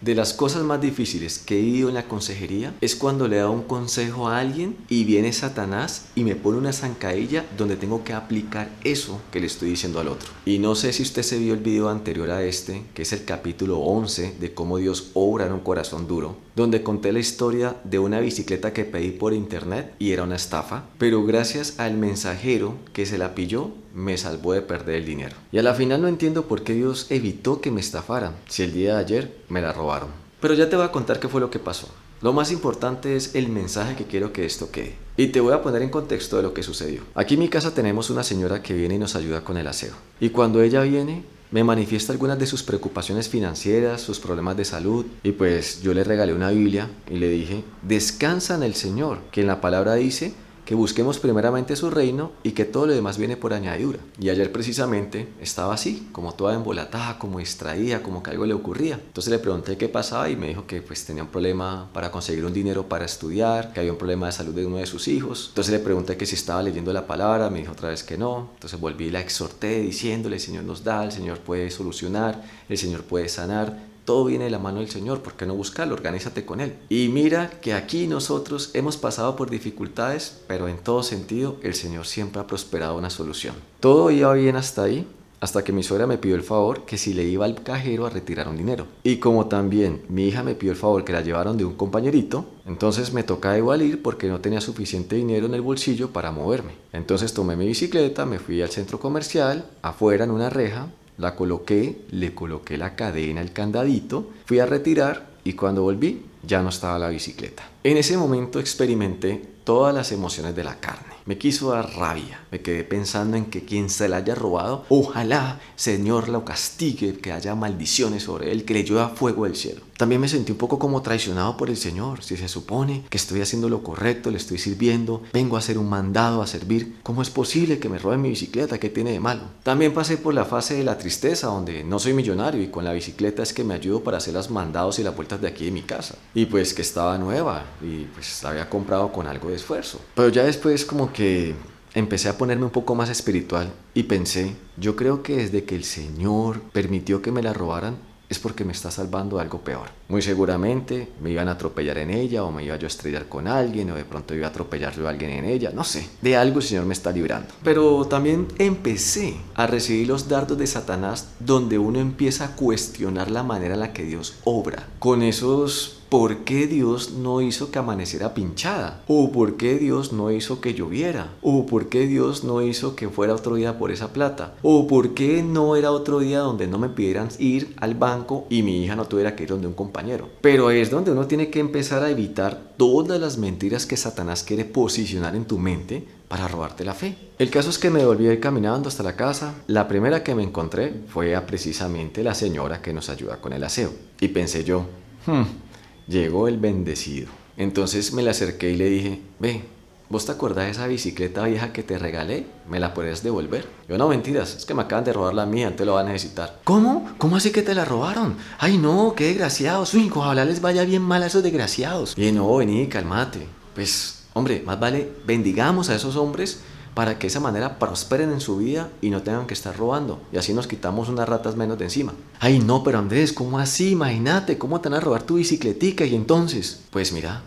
De las cosas más difíciles que he vivido en la consejería es cuando le he dado un consejo a alguien y viene Satanás y me pone una zancadilla donde tengo que aplicar eso que le estoy diciendo al otro. Y no sé si usted se vio el video anterior a este, que es el capítulo 11 de cómo Dios obra en un corazón duro, donde conté la historia de una bicicleta que pedí por internet y era una estafa, pero gracias al mensajero que se la pilló, me salvó de perder el dinero. Y a la final no entiendo por qué Dios evitó que me estafaran, si el día de ayer me la robaron. Pero ya te voy a contar qué fue lo que pasó. Lo más importante es el mensaje que quiero que esto quede. Y te voy a poner en contexto de lo que sucedió. Aquí en mi casa tenemos una señora que viene y nos ayuda con el aseo. Y cuando ella viene, me manifiesta algunas de sus preocupaciones financieras, sus problemas de salud. Y pues yo le regalé una Biblia y le dije, descansa en el Señor, que en la palabra dice que busquemos primeramente su reino y que todo lo demás viene por añadidura. Y ayer precisamente estaba así, como toda embolatada, como distraída, como que algo le ocurría. Entonces le pregunté qué pasaba y me dijo que pues tenía un problema para conseguir un dinero para estudiar, que había un problema de salud de uno de sus hijos. Entonces le pregunté que si estaba leyendo la palabra, me dijo otra vez que no. Entonces volví y la exhorté diciéndole, el Señor nos da, el Señor puede solucionar, el Señor puede sanar. Todo viene de la mano del Señor, ¿por qué no buscarlo? Organízate con Él. Y mira que aquí nosotros hemos pasado por dificultades, pero en todo sentido el Señor siempre ha prosperado una solución. Todo iba bien hasta ahí, hasta que mi suegra me pidió el favor que si le iba al cajero a retirar un dinero. Y como también mi hija me pidió el favor que la llevaron de un compañerito, entonces me tocaba igual ir porque no tenía suficiente dinero en el bolsillo para moverme. Entonces tomé mi bicicleta, me fui al centro comercial, afuera en una reja, la coloqué, le coloqué la cadena, el candadito, fui a retirar y cuando volví ya no estaba la bicicleta. En ese momento experimenté todas las emociones de la carne. Me quiso dar rabia, me quedé pensando en que quien se la haya robado, ojalá Señor lo castigue, que haya maldiciones sobre él, que le llueva fuego del cielo. También me sentí un poco como traicionado por el Señor. Si se supone que estoy haciendo lo correcto, le estoy sirviendo, vengo a hacer un mandado, a servir, ¿cómo es posible que me roben mi bicicleta? ¿Qué tiene de malo? También pasé por la fase de la tristeza, donde no soy millonario y con la bicicleta es que me ayudo para hacer los mandados y las vueltas de aquí de mi casa. Y pues que estaba nueva y pues la había comprado con algo de esfuerzo. Pero ya después como que empecé a ponerme un poco más espiritual y pensé, yo creo que desde que el Señor permitió que me la robaran, es porque me está salvando de algo peor. Muy seguramente me iban a atropellar en ella, o me iba yo a estrellar con alguien, o de pronto iba a atropellar yo a alguien en ella, no sé. De algo el Señor me está librando. Pero también empecé a recibir los dardos de Satanás, donde uno empieza a cuestionar la manera en la que Dios obra. Con esos ¿por qué Dios no hizo que amaneciera pinchada? ¿O por qué Dios no hizo que lloviera? ¿O por qué Dios no hizo que fuera otro día por esa plata? ¿O por qué no era otro día donde no me pidieran ir al banco y mi hija no tuviera que ir donde un compañero? Pero es donde uno tiene que empezar a evitar todas las mentiras que Satanás quiere posicionar en tu mente para robarte la fe. El caso es que me volví a ir caminando hasta la casa. La primera que me encontré fue a precisamente la señora que nos ayuda con el aseo. Y pensé yo, llegó el bendecido. Entonces me le acerqué y le dije, ve, ¿vos te acordás de esa bicicleta vieja que te regalé? ¿Me la podés devolver? Yo, no, mentiras, es que me acaban de robar la mía, entonces lo van a necesitar. ¿Cómo? ¿Cómo así que te la robaron? Ay, no, qué desgraciados. Uy, ojalá les vaya bien mal a esos desgraciados. Y no, vení, cálmate. Pues, hombre, más vale bendigamos a esos hombres para que de esa manera prosperen en su vida y no tengan que estar robando. Y así nos quitamos unas ratas menos de encima. Ay, no, pero Andrés, ¿cómo así? Imagínate, ¿cómo te van a robar tu bicicletica? Y entonces, pues mira,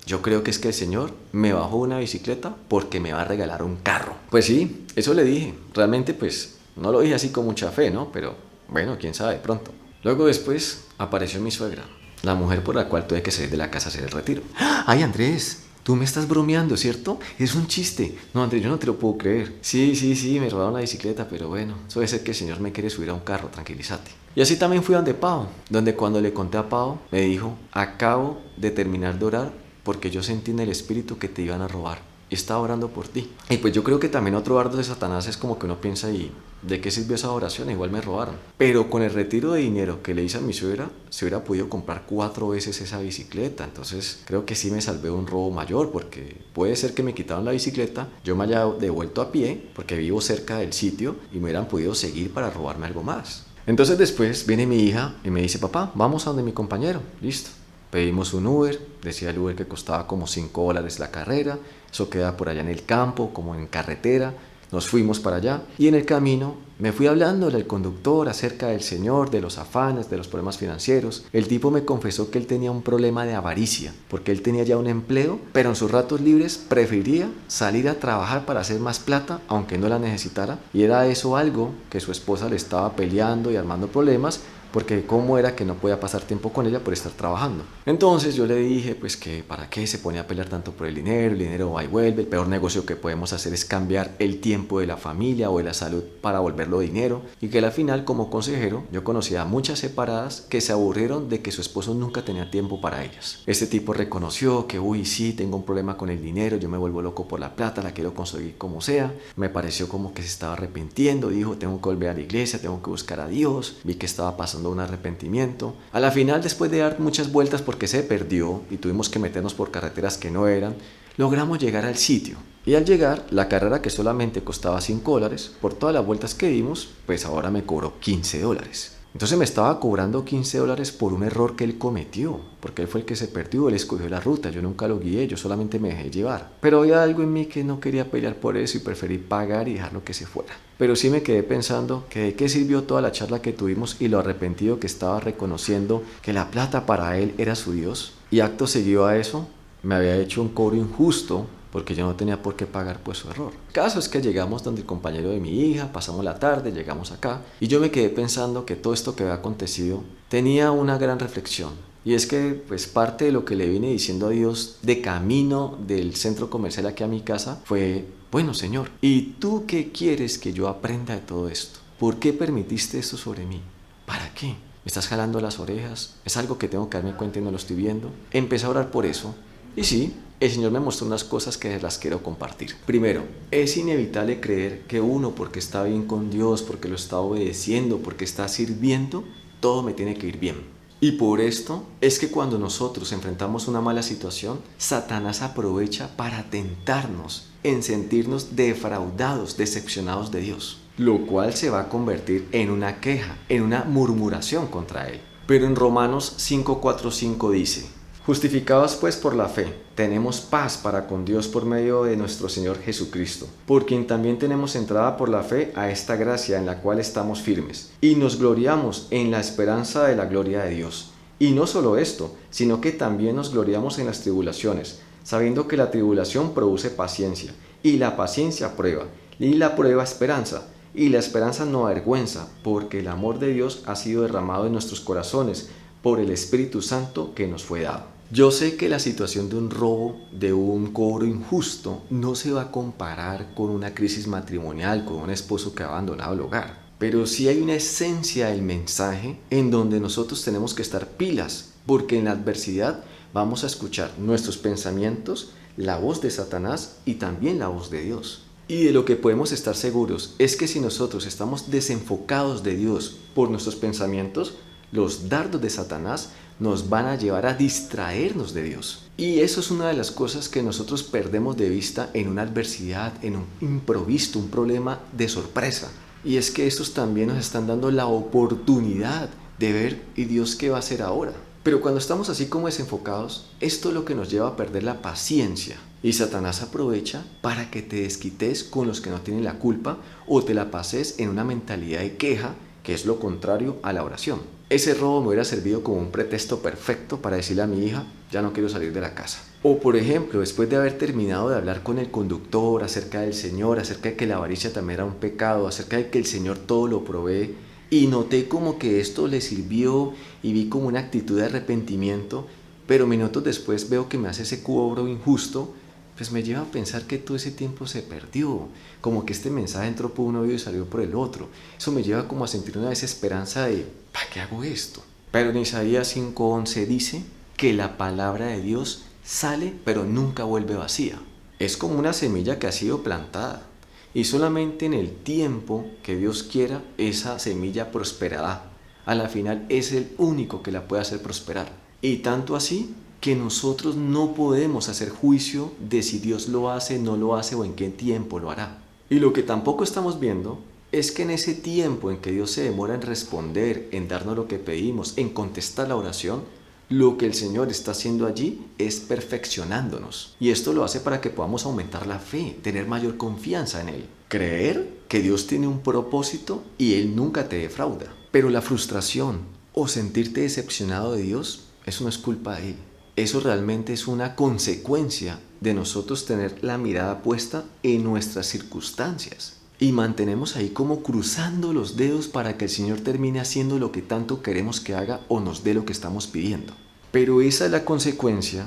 yo creo que es que el Señor me bajó una bicicleta porque me va a regalar un carro. Pues sí, eso le dije. Realmente, pues, no lo dije así con mucha fe, ¿no? Pero, bueno, quién sabe, pronto. Luego después apareció mi suegra, la mujer por la cual tuve que salir de la casa a hacer el retiro. Ay, Andrés, tú me estás bromeando, ¿cierto? Es un chiste. No, Andrés, yo no te lo puedo creer. Sí, me robaron la bicicleta, pero bueno, eso debe ser que el Señor me quiere subir a un carro, tranquilízate. Y así también fui donde Pau, donde cuando le conté a Pau, me dijo, acabo de terminar de orar porque yo sentí en el espíritu que te iban a robar. Y estaba orando por ti. Y pues yo creo que también otro dardo de Satanás es como que uno piensa y ¿de qué sirvió esa oración? Igual me robaron. Pero con el retiro de dinero que le hice a mi suegra, se hubiera podido comprar 4 veces esa bicicleta. Entonces creo que sí me salvé de un robo mayor, porque puede ser que me quitaron la bicicleta, yo me haya devuelto a pie, porque vivo cerca del sitio, y me hubieran podido seguir para robarme algo más. Entonces después viene mi hija y me dice, papá, vamos a donde mi compañero. Listo. Pedimos un Uber, decía el Uber que costaba como $5 la carrera, eso queda por allá en el campo, como en carretera. Nos fuimos para allá y en el camino me fui hablándole al conductor acerca del Señor, de los afanes, de los problemas financieros. El tipo me confesó que él tenía un problema de avaricia, porque él tenía ya un empleo, pero en sus ratos libres prefería salir a trabajar para hacer más plata, aunque no la necesitara. Y era eso algo que su esposa le estaba peleando y armando problemas, porque cómo era que no podía pasar tiempo con ella por estar trabajando. Entonces yo le dije pues que para qué se ponía a pelear tanto por el dinero va y vuelve, el peor negocio que podemos hacer es cambiar el tiempo de la familia o de la salud para volverlo dinero, y que al final como consejero yo conocía a muchas separadas que se aburrieron de que su esposo nunca tenía tiempo para ellas. Este tipo reconoció que uy sí, tengo un problema con el dinero, yo me vuelvo loco por la plata, la quiero conseguir como sea. Me pareció como que se estaba arrepintiendo, dijo tengo que volver a la iglesia, tengo que buscar a Dios, vi que estaba pasando un arrepentimiento. A la final, después de dar muchas vueltas porque se perdió y tuvimos que meternos por carreteras que no eran, logramos llegar al sitio. Y al llegar, la carrera que solamente costaba $5, por todas las vueltas que dimos, pues ahora me cobró $15. Entonces me estaba cobrando $15 por un error que él cometió, porque él fue el que se perdió, él escogió la ruta, yo nunca lo guié, yo solamente me dejé llevar. Pero había algo en mí que no quería pelear por eso y preferí pagar y dejarlo que se fuera. Pero sí me quedé pensando que de qué sirvió toda la charla que tuvimos y lo arrepentido que estaba reconociendo que la plata para él era su Dios. Y acto seguido a eso, me había hecho un cobro injusto porque yo no tenía por qué pagar pues su error. El caso es que llegamos donde el compañero de mi hija, pasamos la tarde, llegamos acá y yo me quedé pensando que todo esto que había acontecido tenía una gran reflexión. Y es que pues parte de lo que le vine diciendo a Dios de camino del centro comercial aquí a mi casa fue, bueno Señor, ¿y tú qué quieres que yo aprenda de todo esto? ¿Por qué permitiste esto sobre mí? ¿Para qué? ¿Me estás jalando las orejas? ¿Es algo que tengo que darme cuenta y no lo estoy viendo? Empecé a orar por eso. Y sí, el Señor me mostró unas cosas que las quiero compartir. Primero, es inevitable creer que uno, porque está bien con Dios, porque lo está obedeciendo, porque está sirviendo, todo me tiene que ir bien. Y por esto es que cuando nosotros enfrentamos una mala situación, Satanás aprovecha para tentarnos en sentirnos defraudados, decepcionados de Dios, lo cual se va a convertir en una queja, en una murmuración contra Él. Pero en Romanos 5:4-5 dice: justificados pues por la fe, tenemos paz para con Dios por medio de nuestro Señor Jesucristo, por quien también tenemos entrada por la fe a esta gracia en la cual estamos firmes, y nos gloriamos en la esperanza de la gloria de Dios. Y no solo esto, sino que también nos gloriamos en las tribulaciones, sabiendo que la tribulación produce paciencia, y la paciencia prueba, y la prueba esperanza, y la esperanza no avergüenza, porque el amor de Dios ha sido derramado en nuestros corazones por el Espíritu Santo que nos fue dado. Yo sé que la situación de un robo, de un cobro injusto, no se va a comparar con una crisis matrimonial, con un esposo que ha abandonado el hogar. Pero sí hay una esencia del mensaje en donde nosotros tenemos que estar pilas, porque en la adversidad vamos a escuchar nuestros pensamientos, la voz de Satanás y también la voz de Dios. Y de lo que podemos estar seguros es que si nosotros estamos desenfocados de Dios por nuestros pensamientos, los dardos de Satanás nos van a llevar a distraernos de Dios. Y eso es una de las cosas que nosotros perdemos de vista en una adversidad, en un imprevisto, un problema de sorpresa. Y es que estos también nos están dando la oportunidad de ver, ¿y Dios qué va a hacer ahora? Pero cuando estamos así como desenfocados, esto es lo que nos lleva a perder la paciencia. Y Satanás aprovecha para que te desquites con los que no tienen la culpa o te la pases en una mentalidad de queja, que es lo contrario a la oración. Ese robo me hubiera servido como un pretexto perfecto para decirle a mi hija, ya no quiero salir de la casa. O por ejemplo, después de haber terminado de hablar con el conductor acerca del Señor, acerca de que la avaricia también era un pecado, acerca de que el Señor todo lo provee, y noté como que esto le sirvió y vi como una actitud de arrepentimiento, pero minutos después veo que me hace ese cobro injusto, pues me lleva a pensar que todo ese tiempo se perdió, como que este mensaje entró por un oído y salió por el otro. Eso me lleva como a sentir una desesperanza de, ¿para qué hago esto? Pero en Isaías 5:11 dice que la palabra de Dios sale pero nunca vuelve vacía. Es como una semilla que ha sido plantada y solamente en el tiempo que Dios quiera esa semilla prosperará. A la final es el único que la puede hacer prosperar. Y tanto así que nosotros no podemos hacer juicio de si Dios lo hace, no lo hace o en qué tiempo lo hará. Y lo que tampoco estamos viendo es que en ese tiempo en que Dios se demora en responder, en darnos lo que pedimos, en contestar la oración, lo que el Señor está haciendo allí es perfeccionándonos. Y esto lo hace para que podamos aumentar la fe, tener mayor confianza en Él. Creer que Dios tiene un propósito y Él nunca te defrauda. Pero la frustración o sentirte decepcionado de Dios, eso no es culpa de Él. Eso realmente es una consecuencia de nosotros tener la mirada puesta en nuestras circunstancias. Y mantenemos ahí como cruzando los dedos para que el Señor termine haciendo lo que tanto queremos que haga o nos dé lo que estamos pidiendo. Pero esa es la consecuencia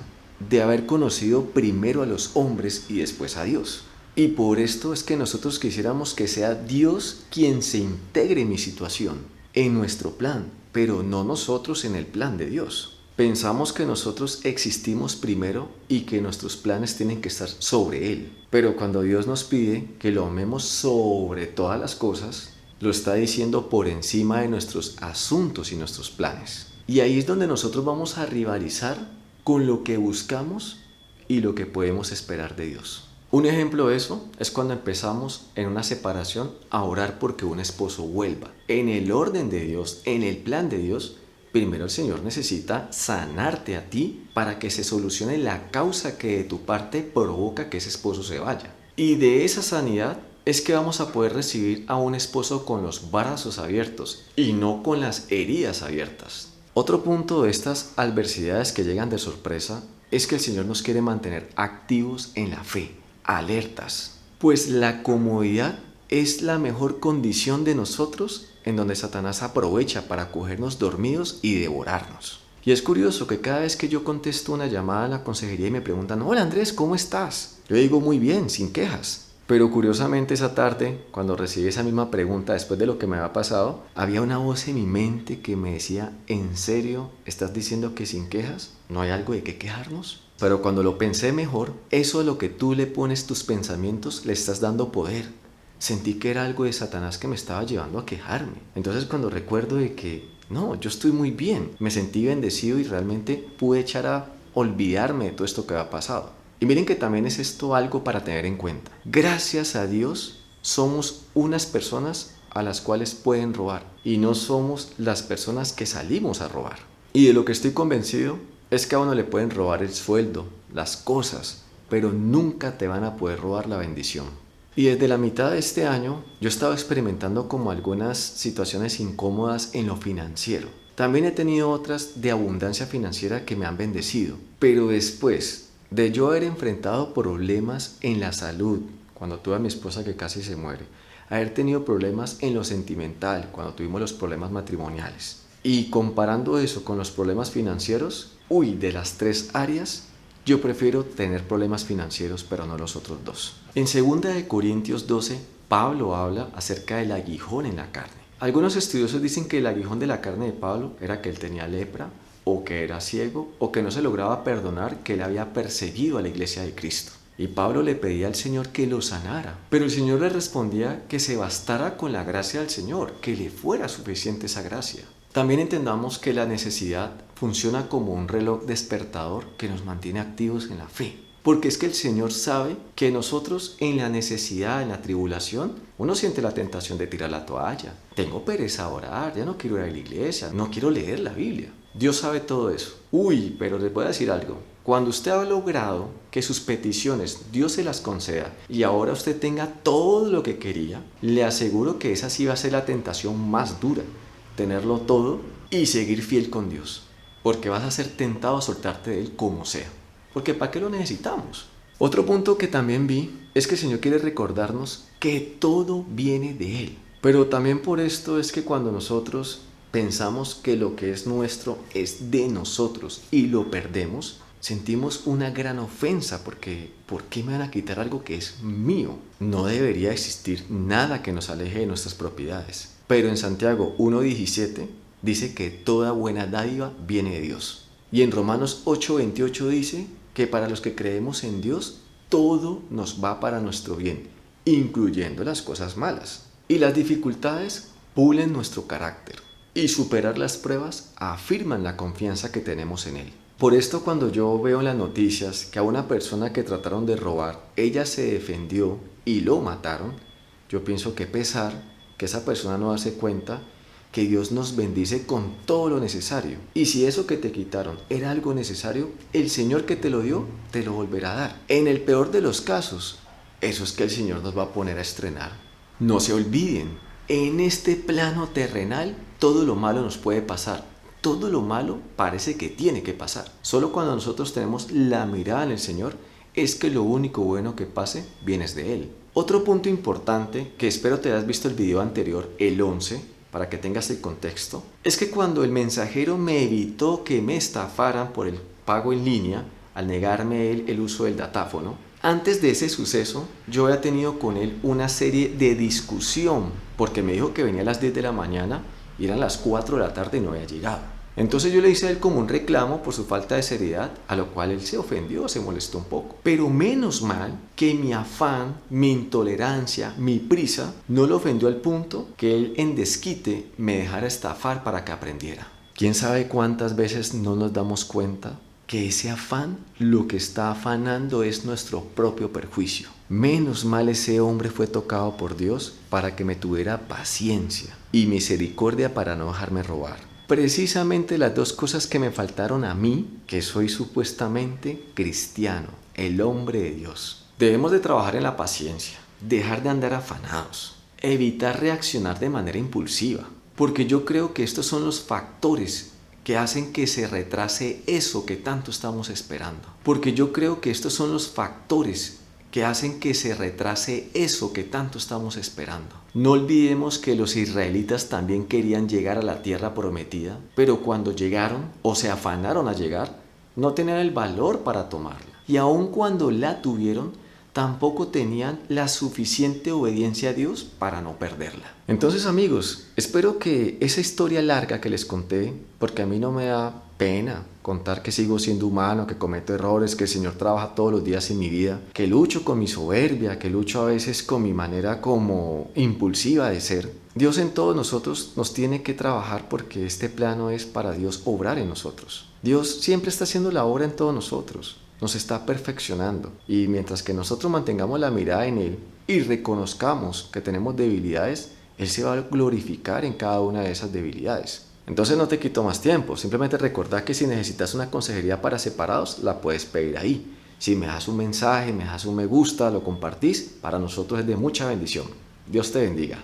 de haber conocido primero a los hombres y después a Dios. Y por esto es que nosotros quisiéramos que sea Dios quien se integre en mi situación, en nuestro plan, pero no nosotros en el plan de Dios. Pensamos que nosotros existimos primero y que nuestros planes tienen que estar sobre Él. Pero cuando Dios nos pide que lo amemos sobre todas las cosas, lo está diciendo por encima de nuestros asuntos y nuestros planes. Y ahí es donde nosotros vamos a rivalizar con lo que buscamos y lo que podemos esperar de Dios. Un ejemplo de eso es cuando empezamos en una separación a orar porque un esposo vuelva. En el orden de Dios, en el plan de Dios, primero el Señor necesita sanarte a ti para que se solucione la causa que de tu parte provoca que ese esposo se vaya. Y de esa sanidad es que vamos a poder recibir a un esposo con los brazos abiertos y no con las heridas abiertas. Otro punto de estas adversidades que llegan de sorpresa es que el Señor nos quiere mantener activos en la fe, alertas, pues la comodidad es la mejor condición de nosotros en donde Satanás aprovecha para cogernos dormidos y devorarnos. Y es curioso que cada vez que yo contesto una llamada a la consejería y me preguntan: hola Andrés, ¿cómo estás? Yo digo muy bien, sin quejas. Pero curiosamente esa tarde, cuando recibí esa misma pregunta después de lo que me había pasado, había una voz en mi mente que me decía: ¿en serio estás diciendo que sin quejas no hay algo de qué quejarnos? Pero cuando lo pensé mejor, eso a lo que tú le pones tus pensamientos le estás dando poder. Sentí que era algo de Satanás que me estaba llevando a quejarme. Entonces cuando recuerdo de que no, yo estoy muy bien, me sentí bendecido y realmente pude echar a olvidarme de todo esto que había pasado. Y miren que también es esto algo para tener en cuenta. Gracias a Dios somos unas personas a las cuales pueden robar y no somos las personas que salimos a robar. Y de lo que estoy convencido es que a uno le pueden robar el sueldo, las cosas, pero nunca te van a poder robar la bendición. Y desde la mitad de este año yo he estado experimentando como algunas situaciones incómodas en lo financiero. También he tenido otras de abundancia financiera que me han bendecido, pero después de yo haber enfrentado problemas en la salud, cuando tuve a mi esposa que casi se muere, haber tenido problemas en lo sentimental, cuando tuvimos los problemas matrimoniales, y comparando eso con los problemas financieros, de las tres áreas, yo prefiero tener problemas financieros, pero no los otros dos. En 2 Corintios 12, Pablo habla acerca del aguijón en la carne. Algunos estudiosos dicen que el aguijón de la carne de Pablo era que él tenía lepra, o que era ciego, o que no se lograba perdonar que él había perseguido a la iglesia de Cristo. Y Pablo le pedía al Señor que lo sanara, pero el Señor le respondía que se bastara con la gracia del Señor, que le fuera suficiente esa gracia. También entendamos que la necesidad funciona como un reloj despertador que nos mantiene activos en la fe. Porque es que el Señor sabe que nosotros en la necesidad, en la tribulación, uno siente la tentación de tirar la toalla. Tengo pereza a orar, ya no quiero ir a la iglesia, no quiero leer la Biblia. Dios sabe todo eso. Pero les voy a decir algo. Cuando usted ha logrado que sus peticiones Dios se las conceda y ahora usted tenga todo lo que quería, le aseguro que esa sí va a ser la tentación más dura. Tenerlo todo y seguir fiel con Dios. Porque vas a ser tentado a soltarte de Él como sea. Porque ¿para qué lo necesitamos? Otro punto que también vi es que el Señor quiere recordarnos que todo viene de Él. Pero también por esto es que cuando nosotros pensamos que lo que es nuestro es de nosotros y lo perdemos, sentimos una gran ofensa porque ¿por qué me van a quitar algo que es mío? No debería existir nada que nos aleje de nuestras propiedades. Pero en Santiago 1:17 dice que toda buena dádiva viene de Dios. Y en Romanos 8:28 dice que para los que creemos en Dios, todo nos va para nuestro bien, incluyendo las cosas malas. Y las dificultades pulen nuestro carácter. Y superar las pruebas afirman la confianza que tenemos en Él. Por esto cuando yo veo en las noticias que a una persona que trataron de robar, ella se defendió y lo mataron, yo pienso que pesar que esa persona no darse cuenta que Dios nos bendice con todo lo necesario. Y si eso que te quitaron era algo necesario, el Señor que te lo dio, te lo volverá a dar. En el peor de los casos, Eso es que el Señor nos va a poner a estrenar. No se olviden, en este plano terrenal todo lo malo nos puede pasar. Todo lo malo parece que tiene que pasar. Solo cuando nosotros tenemos la mirada en el Señor es que lo único bueno que pase viene de Él. Otro punto importante, que espero te hayas visto el video anterior, el 11, para que tengas el contexto, es que cuando el mensajero me evitó que me estafaran por el pago en línea, al negarme él el uso del datáfono, antes de ese suceso yo había tenido con él una serie de discusión, porque me dijo que venía a las 10 de la mañana y eran las 4 de la tarde y no había llegado. Entonces yo le hice a él como un reclamo por su falta de seriedad, a lo cual él se ofendió, se molestó un poco. Pero menos mal que mi afán, mi intolerancia, mi prisa no lo ofendió al punto que él en desquite me dejara estafar para que aprendiera. ¿Quién sabe cuántas veces no nos damos cuenta que ese afán lo que está afanando es nuestro propio perjuicio? Menos mal ese hombre fue tocado por Dios para que me tuviera paciencia y misericordia para no dejarme robar. Precisamente las dos cosas que me faltaron a mí, que soy supuestamente cristiano, el hombre de Dios. Debemos de trabajar en la paciencia, dejar de andar afanados, evitar reaccionar de manera impulsiva, porque yo creo que estos son los factores que hacen que se retrase eso que tanto estamos esperando. Porque yo creo que estos son los factores que hacen que se retrase eso que tanto estamos esperando. No olvidemos que los israelitas también querían llegar a la tierra prometida, pero cuando llegaron o se afanaron a llegar, no tenían el valor para tomarla. Y aun cuando la tuvieron, tampoco tenían la suficiente obediencia a Dios para no perderla. Entonces, amigos, espero que esa historia larga que les conté, porque a mí no me da pena contar que sigo siendo humano, que cometo errores, que el Señor trabaja todos los días en mi vida, que lucho con mi soberbia, que lucho a veces con mi manera como impulsiva de ser. Dios en todos nosotros nos tiene que trabajar porque este plano es para Dios obrar en nosotros. Dios siempre está haciendo la obra en todos nosotros. Nos está perfeccionando, y mientras que nosotros mantengamos la mirada en Él y reconozcamos que tenemos debilidades, Él se va a glorificar en cada una de esas debilidades. Entonces no te quito más tiempo, simplemente recordá que si necesitas una consejería para separados, la puedes pedir ahí. Si me das un mensaje, me das un me gusta, lo compartís, para nosotros es de mucha bendición. Dios te bendiga.